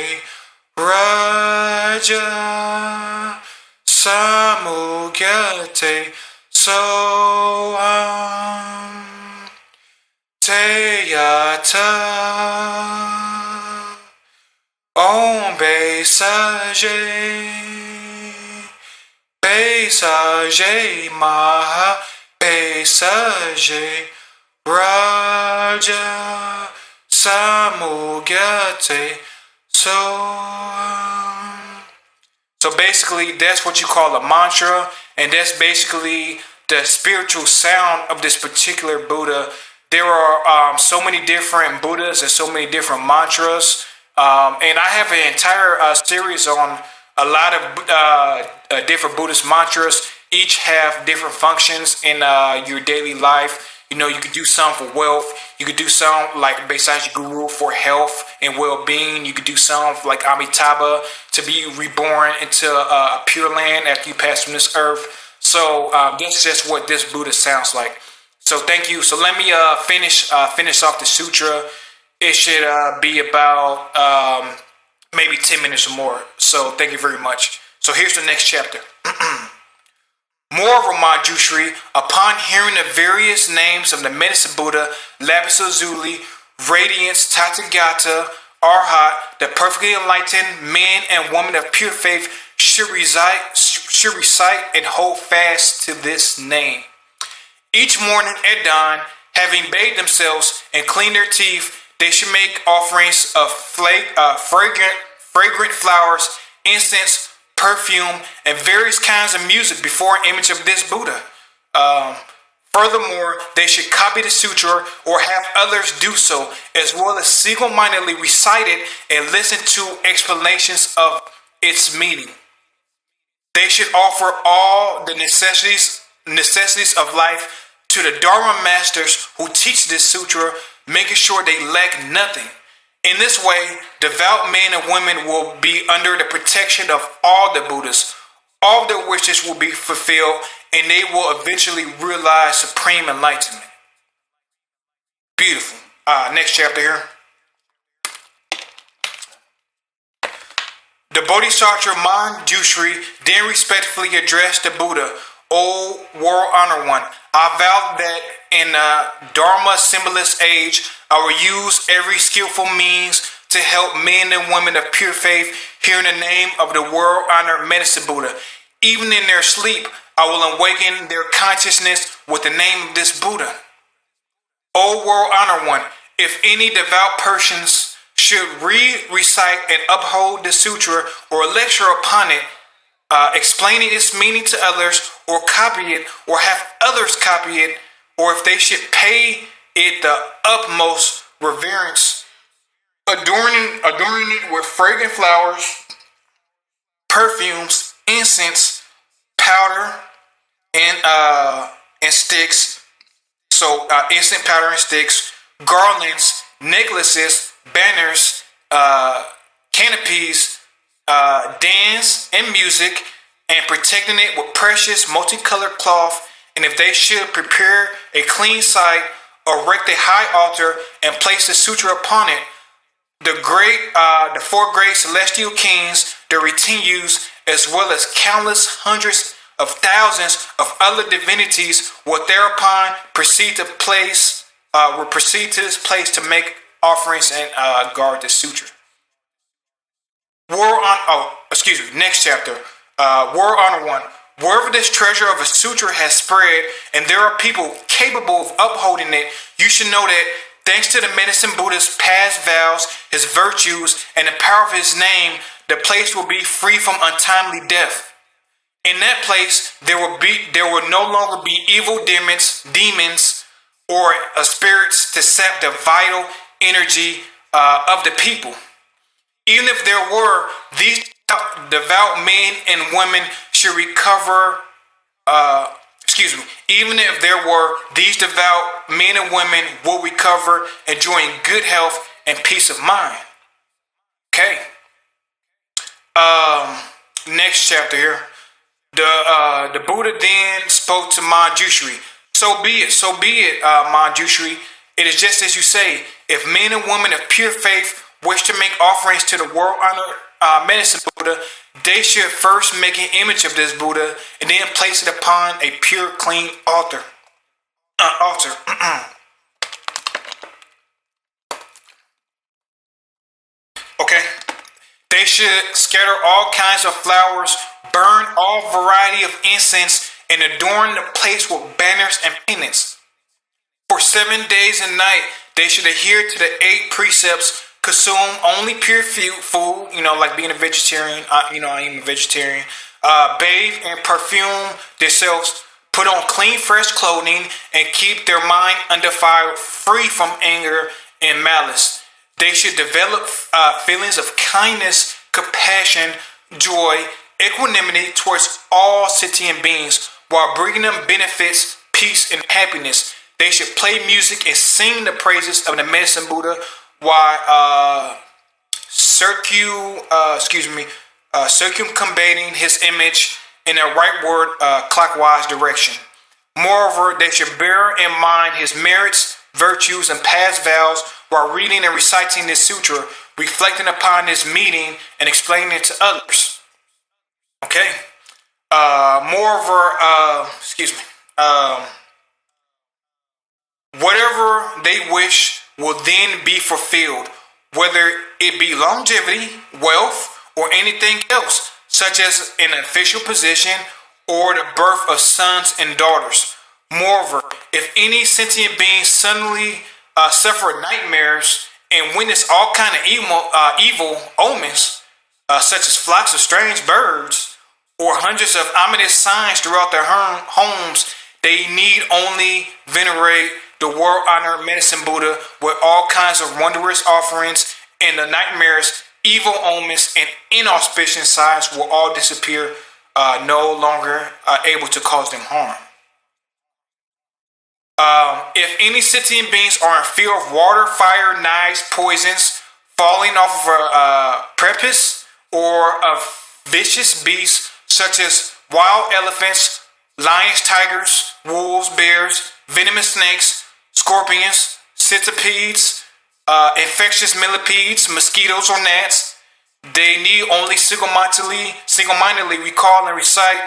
A: Raja Samugate Soham Teyata Om Bhaisajya Maha Bhaisajya Raja Samugate Soham. So basically, that's what you call a mantra, and that's basically the spiritual sound of this particular Buddha. There are so many different Buddhas and so many different mantras, and I have an entire series on a lot of different Buddhist mantras. Each have different functions in your daily life. You know, you could do some for wealth. You could do some like Bhaisajyaguru for health and well-being. You could do some like Amitabha to be reborn into a pure land after you pass from this earth. So that's just what this Buddha sounds like. So thank you. So let me finish off the sutra, It should be about maybe 10 minutes or more. So thank you very much. So here's the next chapter. Moreover, Manjushri, upon hearing the various names of the medicine Buddha, Lapis Lazuli, Radiance, Tathagata, Arhat, the perfectly enlightened men and women of pure faith should recite and hold fast to this name. Each morning at dawn, having bathed themselves and cleaned their teeth, they should make offerings of fragrant flowers, incense, perfume, and various kinds of music before an image of this Buddha. Furthermore, they should copy the sutra or have others do so, as well as single-mindedly recite it and listen to explanations of its meaning. They should offer all the necessities of life to the Dharma masters who teach this sutra, making sure they lack nothing. In this way, devout men and women will be under the protection of all the Buddhas. All of their wishes will be fulfilled, and they will eventually realize supreme enlightenment. Beautiful. Next chapter here. The Bodhisattva Manjushri then respectfully addressed the Buddha. O world honored one, I vow that in the Dharma symbolist age, I will use every skillful means to help men and women of pure faith hear the name of the world honored medicine Buddha. Even in their sleep, I will awaken their consciousness with the name of this Buddha. O world honored one, if any devout persons should recite and uphold the sutra or lecture upon it, explaining its meaning to others, or copy it, or have others copy it, or if they should pay it the utmost reverence, adorning it with fragrant flowers, perfumes, incense, powder, and sticks. So incense, powder, and sticks, garlands, necklaces, banners, canopies, dance and music, and protecting it with precious multicolored cloth. And if they should prepare a clean site, erect a high altar, and place the sutra upon it, the four great celestial kings, the retinues, as well as countless hundreds of thousands of other divinities will thereupon proceed to this place to make offerings and guard the sutra. Next chapter. War Honor 1. Wherever this treasure of a sutra has spread, and there are people capable of upholding it, you should know that thanks to the medicine Buddha's past vows, his virtues, and the power of his name, the place will be free from untimely death. In that place, there will no longer be evil demons, or spirits to sap the vital energy of the people. Even if there were, these devout men and women should recover. Even if there were, these devout men and women will recover, enjoying good health and peace of mind. Okay. Next chapter here. The Buddha then spoke to Manjushri. So be it, Manjushri. It is just as you say. If men and women of pure faith wish to make offerings to the world-honored medicine Buddha, they should first make an image of this Buddha and then place it upon a pure, clean altar. Okay. They should scatter all kinds of flowers, burn all variety of incense, and adorn the place with banners and pendants. For 7 days and nights, they should adhere to the 8 precepts, consume only pure food, like being a vegetarian. I am a vegetarian. Bathe and perfume themselves, put on clean, fresh clothing, and keep their mind undefiled, free from anger and malice. They should develop feelings of kindness, compassion, joy, equanimity towards all sentient beings, while bringing them benefits, peace, and happiness. They should play music and sing the praises of the medicine Buddha, while circumambating his image in a rightward clockwise direction. Moreover, they should bear in mind his merits, virtues, and past vows, while reading and reciting this sutra, reflecting upon this meeting, and explaining it to others. Okay. Moreover, whatever they wish will then be fulfilled, whether it be longevity, wealth, or anything else, such as an official position or the birth of sons and daughters. Moreover, if any sentient being suddenly suffer nightmares and witness all kind of evil omens, such as flocks of strange birds or hundreds of ominous signs throughout their homes, they need only venerate the world-honored medicine Buddha with all kinds of wondrous offerings, and the nightmares, evil omens, and inauspicious signs will all disappear, no longer able to cause them harm. If any sentient beings are in fear of water, fire, knives, poisons, falling off of a precipice, or of vicious beasts such as wild elephants, lions, tigers, wolves, bears, venomous snakes, scorpions, centipedes, infectious millipedes, mosquitoes, or gnats, they need only single-mindedly recall and recite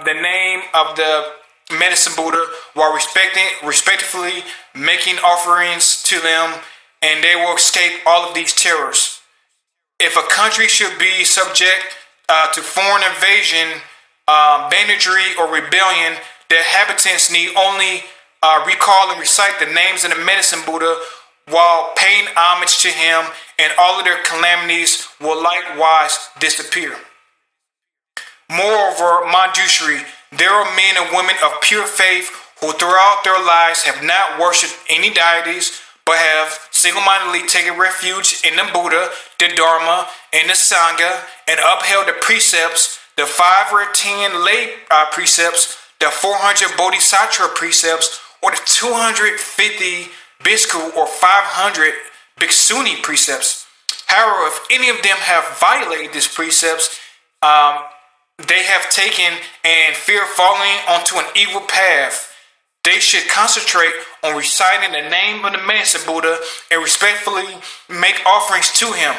A: the name of the medicine Buddha while respectfully making offerings to them, and they will escape all of these terrors. If a country should be subject to foreign invasion, banditry, or rebellion, the inhabitants need only recall and recite the names of the medicine Buddha while paying homage to him, and all of their calamities will likewise disappear. Moreover, Manjushri, there are men and women of pure faith who throughout their lives have not worshipped any deities, but have single-mindedly taken refuge in the Buddha, the Dharma, and the Sangha, and upheld the precepts, the 5 or 10 lay precepts, the 400 Bodhisattva precepts, or the 250 Bhikkhu or 500 Bhikshuni precepts. However, if any of them have violated these precepts, they have taken and fear falling onto an evil path, they should concentrate on reciting the name of the medicine Buddha and respectfully make offerings to him.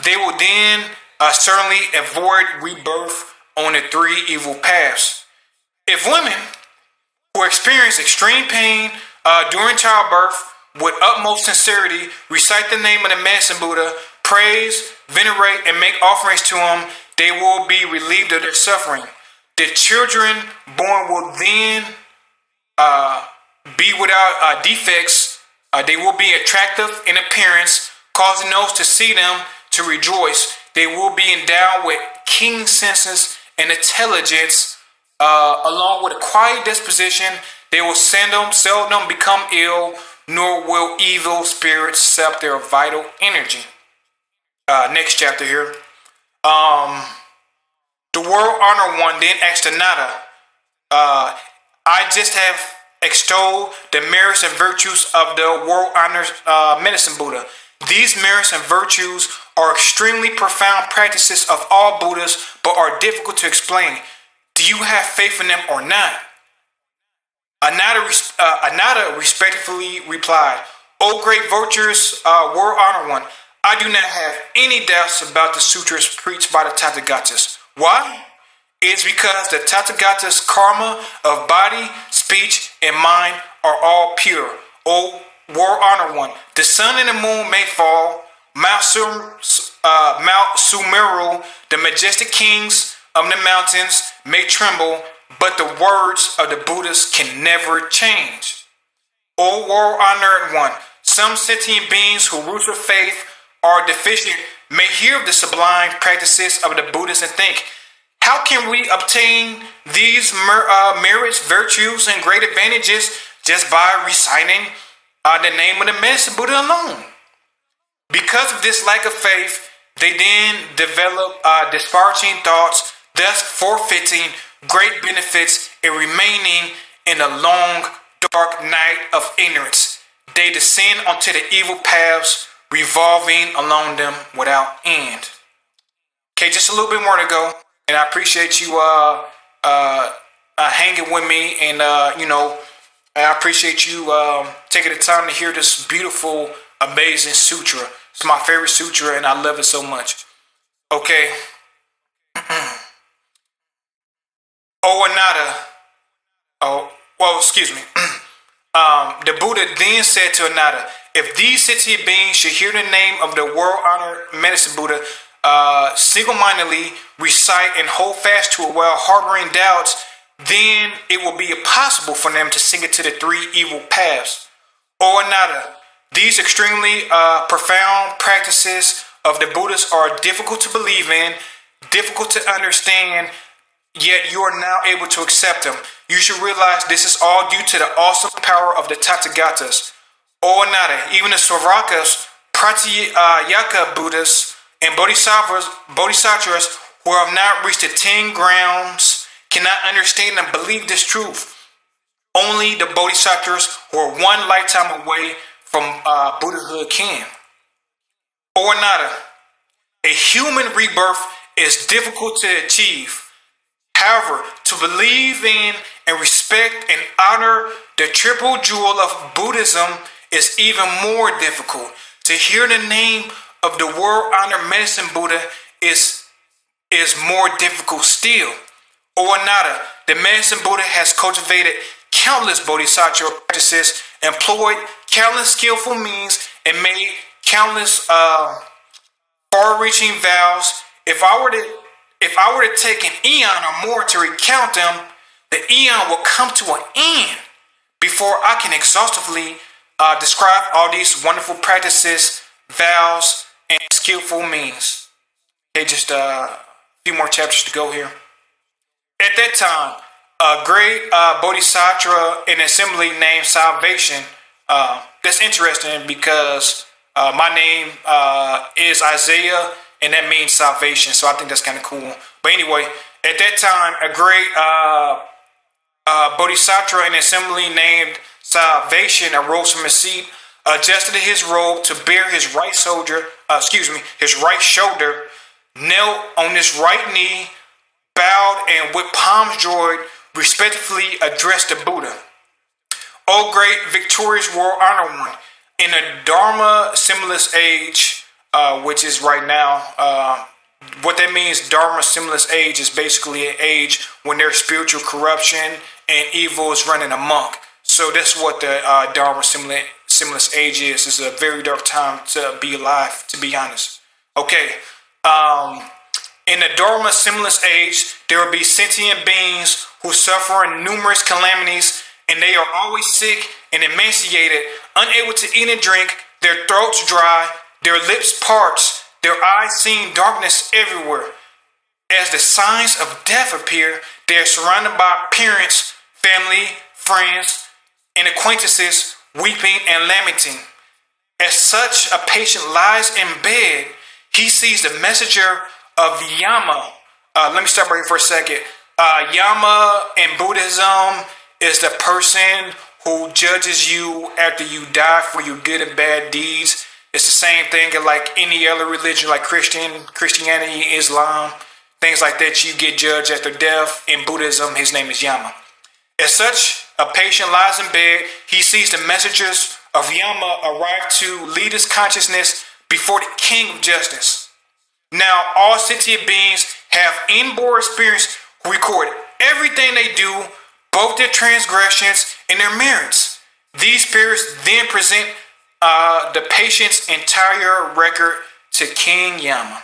A: They will then certainly avoid rebirth on the 3 evil paths. If women who experience extreme pain during childbirth with utmost sincerity recite the name of the medicine Buddha, praise, venerate, and make offerings to him, they will be relieved of their suffering. The children born will then be without defects. They will be attractive in appearance, causing those to see them to rejoice. They will be endowed with keen senses and intelligence, along with a quiet disposition. They will seldom become ill, nor will evil spirits sap their vital energy. Next chapter here. The world honored one then asked Dontate, I just have extolled the merits and virtues of the world honored medicine Buddha. These merits and virtues are extremely profound practices of all Buddhas, but are difficult to explain. Do you have faith in them or not? Dontate respectfully replied, O great virtuous world honored one, I do not have any doubts about the sutras preached by the Tathagatas. Why? It's because the Tathagatas' karma of body, speech, and mind are all pure. O world honored one, the sun and the moon may fall, Mount Sumeru, the majestic kings of the mountains may tremble, but the words of the Buddhas can never change. O world honored one, some sentient beings who root of faith are deficient may hear of the sublime practices of the Buddhas and think, how can we obtain these merits, virtues, and great advantages just by reciting the name of the medicine Buddha alone? Because of this lack of faith, they then develop disparaging thoughts, thus forfeiting great benefits and remaining in a long, dark night of ignorance. They descend onto the evil paths, revolving along them without end. Okay, just a little bit more to go, and I appreciate you hanging with me, and I appreciate you taking the time to hear this beautiful amazing sutra. It's my favorite sutra, and I love it so much. Okay. Owanada. Oh, well, excuse me. The Buddha then said to Ananda, if these sentient beings should hear the name of the world-honored medicine Buddha, single-mindedly recite and hold fast to it while harboring doubts, then it will be impossible for them to sink into the three evil paths. O Ananda, these extremely profound practices of the Buddhas are difficult to believe in, difficult to understand, yet you are now able to accept them. You should realize this is all due to the awesome power of the Tathagatas. O Ananda, even the Svakas, Pratyeka Buddhas, and Bodhisattvas who have not reached the 10 grounds cannot understand and believe this truth. Only the Bodhisattvas who are one lifetime away from Buddhahood can. O Ananda, a human rebirth is difficult to achieve. However, to believe in and respect and honor the triple jewel of Buddhism is even more difficult. To hear the name of the world-honored medicine Buddha is more difficult still. O Ananda, the medicine Buddha has cultivated countless bodhisattva practices, employed countless skillful means, and made countless far-reaching vows. If I were to take an eon or more to recount them, the eon will come to an end before I can exhaustively describe all these wonderful practices, vows, and skillful means. Okay, just a few more chapters to go here. At that time, a great bodhisattva in assembly named Salvation. That's interesting because my name is Isaiah, and that means salvation. So I think that's kind of cool. But anyway, at that time, a great bodhisattva in assembly named Salvation arose from his seat, adjusted his robe to bear his his right shoulder, knelt on his right knee, bowed, and with palms joined, respectfully addressed the Buddha. O great victorious world honored one, in the Dharma symbolist age, which is right now, what that means, Dharma symbolist age, is basically an age when there's spiritual corruption and evil is running amok. So that's what the Dharma symbolist age is. It's a very dark time to be alive, to be honest. Okay. In the Dharma symbolist age, there will be sentient beings who suffer numerous calamities, and they are always sick and emaciated, unable to eat and drink, their throats dry, their lips parched, their eyes seeing darkness everywhere. As the signs of death appear, they are surrounded by parents, family, friends, and acquaintances, weeping and lamenting. As such a patient lies in bed, he sees the messenger of Yama. Let me stop right here for a second. Yama in Buddhism is the person who judges you after you die for your good and bad deeds. It's the same thing like any other religion, like Christianity, Islam, things like that. You get judged after death. In Buddhism, his name is Yama. As such, a patient lies in bed. He sees the messengers of Yama arrive to lead his consciousness before the King of Justice. Now, all sentient beings have inborn spirits who record everything they do, both their transgressions and their merits. These spirits then present the patient's entire record to King Yama.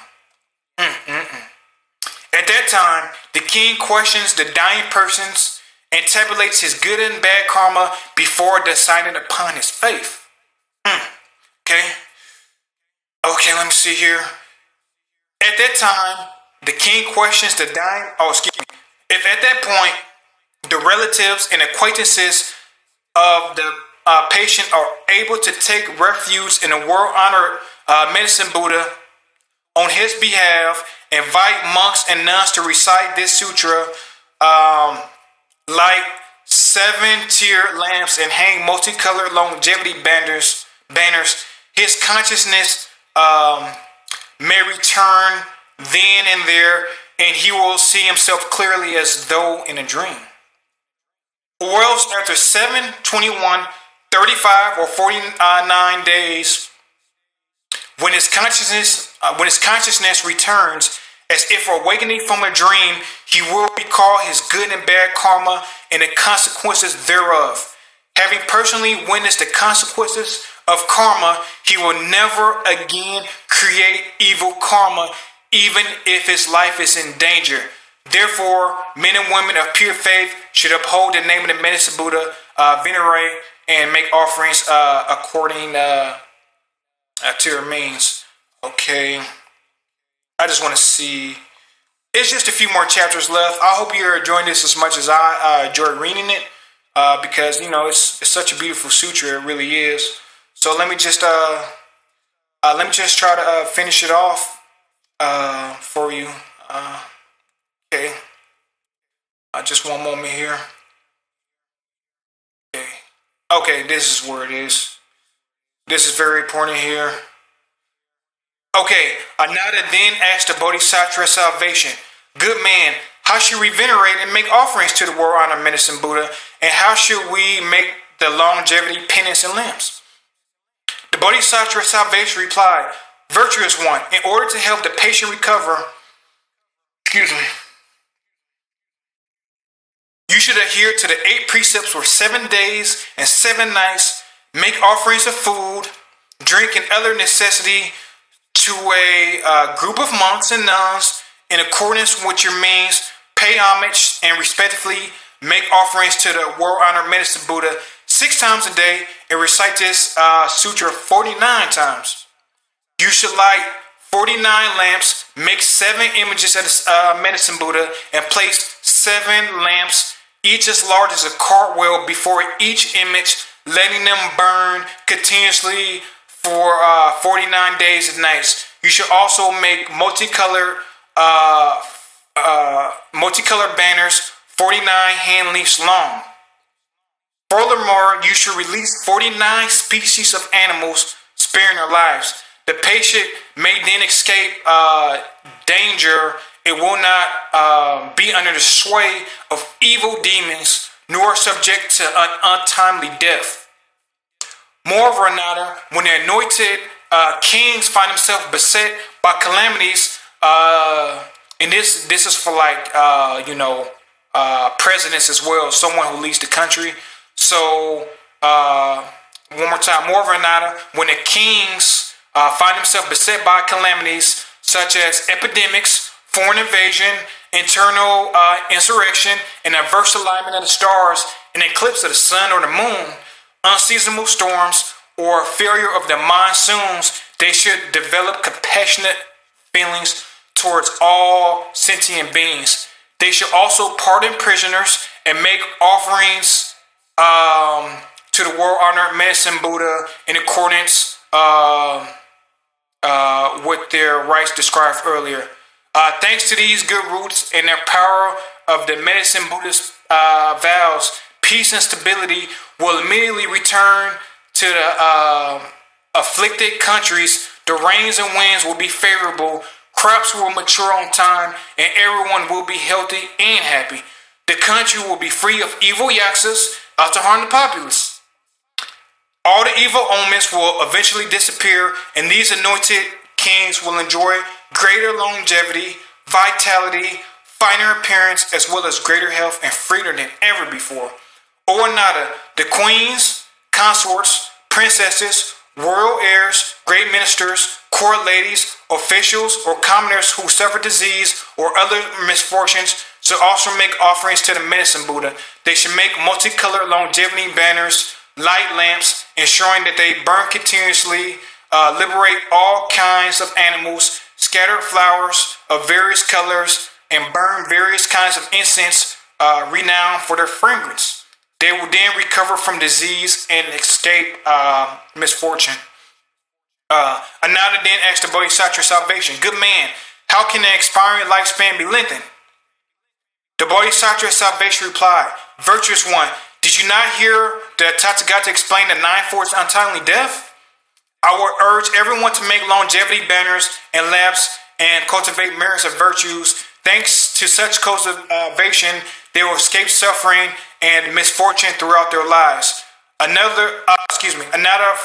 A: At that time, the king questions the dying persons and tabulates his good and bad karma before deciding upon his faith. Okay, let me see here. At that time, the king questions the dying. If at that point, the relatives and acquaintances of the patient are able to take refuge in the world-honored medicine Buddha on his behalf, invite monks and nuns to recite this sutra, light 7-tier lamps, and hang multicolored longevity banners, his consciousness may return then and there, and he will see himself clearly as though in a dream. Or else after 7, 21, 35, or 49 days, When his consciousness returns, as if awakening from a dream, he will recall his good and bad karma and the consequences thereof. Having personally witnessed the consequences of karma, he will never again create evil karma, even if his life is in danger. Therefore, men and women of pure faith should uphold the name of the medicine Buddha, venerate, and make offerings according to their means. Okay. I just want to see. It's just a few more chapters left. I hope you're enjoying this as much as I enjoy reading it, because it's such a beautiful sutra. It really is. So let me just try to finish it off for you. Okay. Just one moment here. Okay. Okay, this is where it is. This is very important here. Okay, Ananda then asked the Bodhisattva of salvation, "Good man, how should we venerate and make offerings to the world-honored medicine Buddha, and how should we make the longevity penance and lamps?" The Bodhisattva of salvation replied, "Virtuous one, in order to help the patient recover, you should adhere to the 8 precepts for 7 days and 7 nights, make offerings of food, drink, and other necessity to a group of monks and nuns in accordance with your means, pay homage and respectfully make offerings to the world-honored medicine Buddha 6 times a day, and recite this sutra 49 times. You should light 49 lamps, make 7 images of the medicine Buddha, and place 7 lamps, each as large as a cartwheel, before each image, letting them burn continuously for 49 days and nights. You should also make multicolored banners 49 hand leaves long. Furthermore, you should release 49 species of animals, sparing their lives. The patient may then escape danger. It will not be under the sway of evil demons, nor subject to an untimely death. Moreover, Ananda, when the anointed kings find themselves beset by calamities, and this is for presidents as well, someone who leads the country. So one more time, moreover, Ananda, when the kings find themselves beset by calamities such as epidemics, foreign invasion, internal insurrection, and adverse alignment of the stars, an eclipse of the sun or the moon, unseasonable storms, or failure of the monsoons, they should develop compassionate feelings towards all sentient beings. They should also pardon prisoners and make offerings to the world-honored medicine Buddha in accordance with their rights described earlier. Thanks to these good roots and their power of the medicine Buddha's vows, peace and stability will immediately return to the afflicted countries. The rains and winds will be favorable, crops will mature on time, and everyone will be healthy and happy. The country will be free of evil yaksas out to harm the populace. All the evil omens will eventually disappear, and these anointed kings will enjoy greater longevity, vitality, finer appearance, as well as greater health and freedom than ever before. O Ananda, the queens, consorts, princesses, royal heirs, great ministers, court ladies, officials, or commoners who suffer disease or other misfortunes should also make offerings to the medicine Buddha. They should make multicolored longevity banners, light lamps, ensuring that they burn continuously, liberate all kinds of animals, scatter flowers of various colors, and burn various kinds of incense renowned for their fragrance. They will then recover from disease and escape misfortune. Ananda then asked the Bodhisattva of salvation, "Good man, how can the expiring lifespan be lengthened?" The Bodhisattva of salvation replied, "Virtuous one, did you not hear the Tathagata explain the 9 forms untimely death? I would urge everyone to make longevity banners and lamps and cultivate myriads of virtues. Thanks to such cultivation, they will escape suffering and misfortune throughout their lives." Another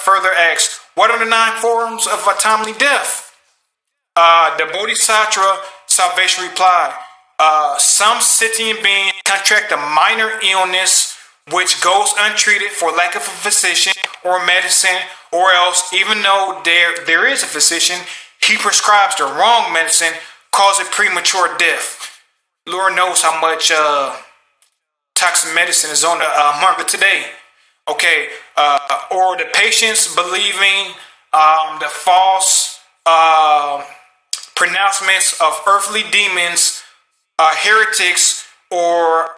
A: further asks, What are the 9 forms of untimely death? The Bodhisattva Salvation replied, some sentient beings contract a minor illness which goes untreated for lack of a physician or medicine, or else, even though there is a physician, he prescribes the wrong medicine, causing premature death. Lord knows how much toxic medicine is on the market today. Okay, or the patients believing the false pronouncements of earthly demons, heretics, or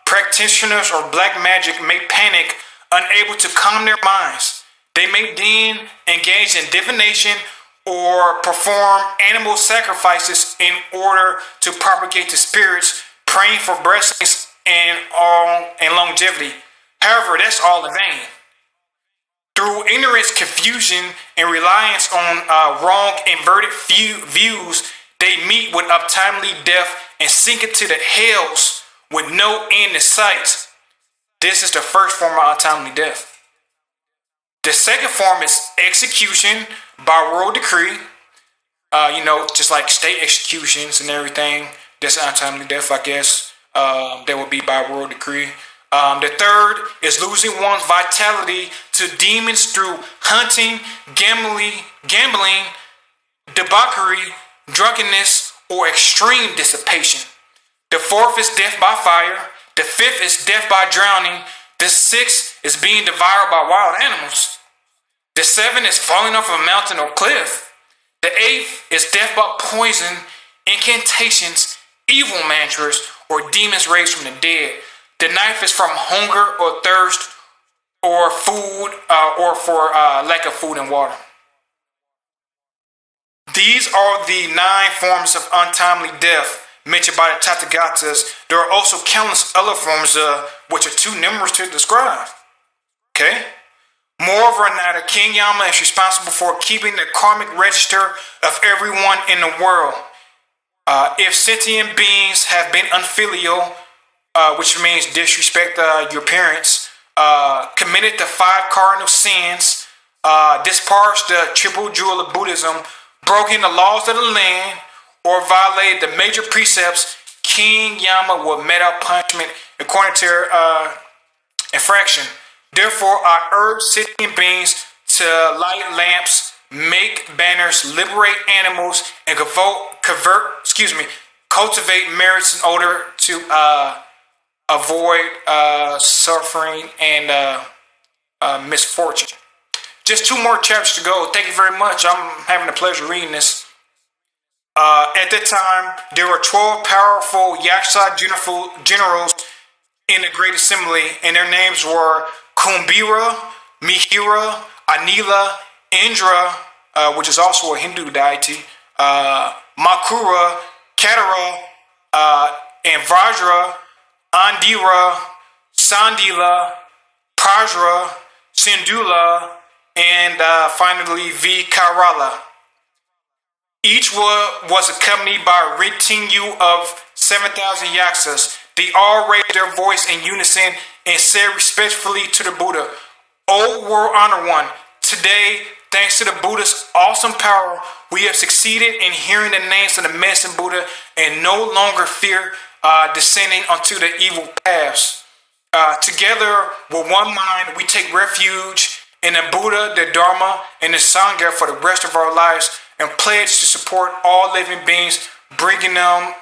A: practitioners or black magic may panic, unable to calm their minds. They may then engage in divination or perform animal sacrifices in order to propagate the spirits, praying for blessings and longevity. However, that's all in vain. Through ignorance, confusion, and reliance on wrong, inverted views, they meet with untimely death and sink into the hells with no end in sight. This is the first form of untimely death. The second form is execution by royal decree. Just like state executions and everything. That's untimely death, I guess. That would be by royal decree. The third is losing one's vitality to demons through hunting, gambling, debauchery, drunkenness, or extreme dissipation. The fourth is death by fire. The fifth is death by drowning. The sixth is being devoured by wild animals. The seventh is falling off a mountain or cliff. The eighth is death by poison, incantations, evil mantras, or demons raised from the dead. The ninth is from hunger or thirst, or food, or for lack of food and water. These are the 9 forms of untimely death mentioned by the Tathagatas. There are also countless other forms which are too numerous to describe. Okay? Moreover, neither King Yama is responsible for keeping the karmic register of everyone in the world. If sentient beings have been unfilial, which means disrespect your parents, committed the 5 cardinal sins, disparaged the triple jewel of Buddhism, broken the laws of the land, or violated the major precepts, King Yama will mete out punishment according to their infraction. Therefore, I urge sentient beings to light lamps, make banners, liberate animals, and cultivate merits in order to avoid suffering and misfortune. Just 2 more chapters to go. Thank you very much. I'm having the pleasure reading this. At that time, there were 12 powerful Yaksha generals in the Great Assembly, and their names were Kumbhira, Mihira, Anila, Indra, which is also a Hindu deity, Makura, Katara, and Vajra, Andira, Sandila, Prajra, Sindula, and finally Vikarala. Each was accompanied by a retinue of 7,000 yaksas. They all raised their voice in unison and said respectfully to the Buddha, "O world honored one, today, thanks to the Buddha's awesome power, we have succeeded in hearing the names of the medicine Buddha and no longer fear descending onto the evil paths. Together with one mind, we take refuge in the Buddha, the Dharma, and the Sangha for the rest of our lives and pledge to support all living beings, bringing them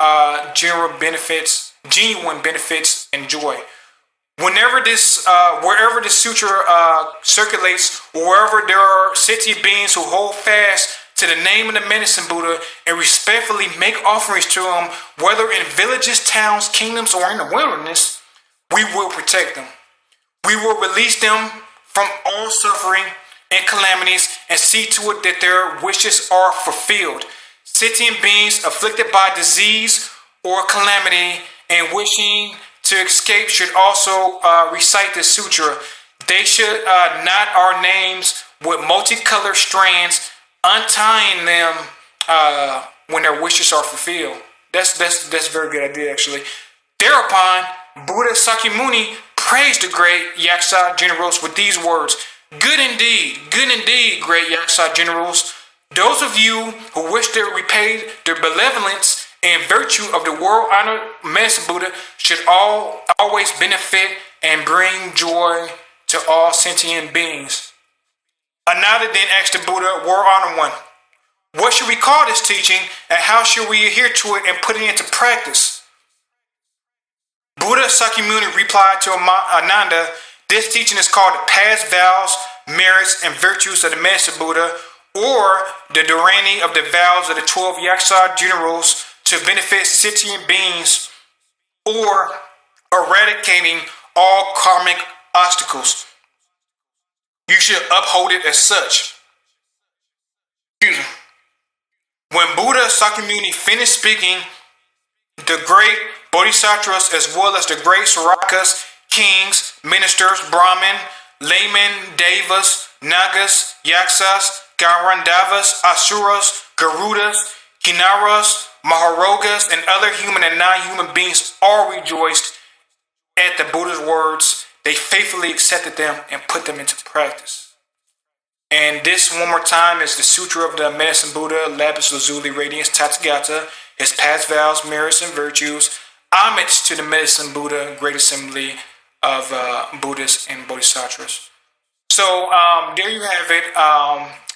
A: genuine benefits and joy." Wherever this sutra circulates, wherever there are sentient beings who hold fast to the name of the medicine Buddha and respectfully make offerings to him, whether in villages, towns, kingdoms, or in the wilderness, we will protect them. We will release them from all suffering and calamities and see to it that their wishes are fulfilled. Sentient beings afflicted by disease or calamity and wishing to escape should also recite the sutra. They should knot our names with multicolored strands, untying them when their wishes are fulfilled. That's a very good idea, actually. Thereupon, Buddha Sakyamuni praised the great Yaksha generals with these words: Good indeed, great Yaksha generals. Those of you who wish to repay the benevolence and virtue of the world-honored Medicine Buddha should always benefit and bring joy to all sentient beings. Another then asked the Buddha, world-honored one, what should we call this teaching and how should we adhere to it and put it into practice? Buddha Sakyamuni replied to Ananda, this teaching is called the past vows, merits, and virtues of the Medicine Buddha, or the Dharani of the vows of the 12 Yaksha generals to benefit sentient beings, or eradicating all karmic obstacles. You should uphold it as such. When Buddha Sakyamuni finished speaking, the great bodhisattvas as well as the great sarakas, kings, ministers, brahmin, laymen, devas, nagas, yaksas, garandavas, asuras, garudas, kinnaras, maharogas, and other human and non-human beings all rejoiced at the Buddha's words. They faithfully accepted them and put them into practice. And this one more time is the Sutra of the Medicine Buddha, Lapis Lazuli Radiance Tathagata, his past vows, merits, and virtues. Homage to the Medicine Buddha, great assembly of Buddhists and Bodhisattvas. So there you have it.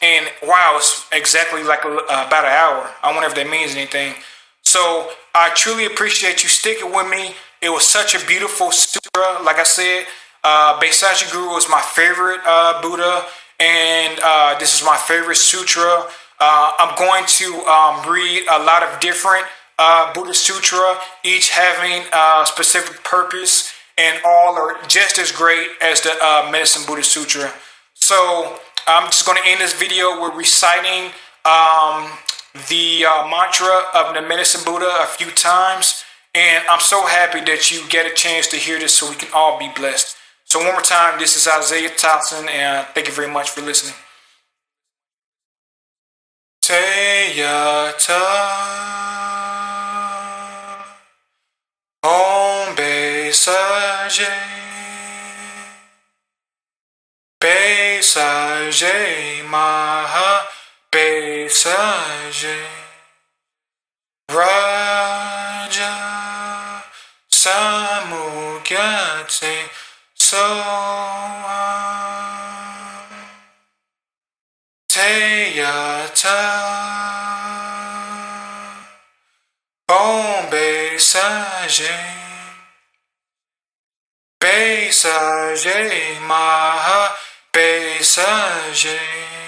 A: And wow, it's exactly like about an hour. I wonder if that means anything. So I truly appreciate you sticking with me. It was such a beautiful sutra. Like I said, Bhaisajyaguru is my favorite Buddha, and this is my favorite sutra. I'm going to read a lot of different Buddha sutra, each having a specific purpose, and all are just as great as the Medicine Buddha Sutra. So I'm just going to end this video with reciting the mantra of the Medicine Buddha a few times. And I'm so happy that you get a chance to hear this so we can all be blessed. So one more time, this is Isaiah Thompson, and thank you very much for listening. Teyata Om Bhaisajyaguru Bhaisajyaguru Maha Bhaisajyaguru Raja Samugyate Soham Teyata Om Bhaisajyaguru Bhaisajyaguru Maha Bhaisajyaguru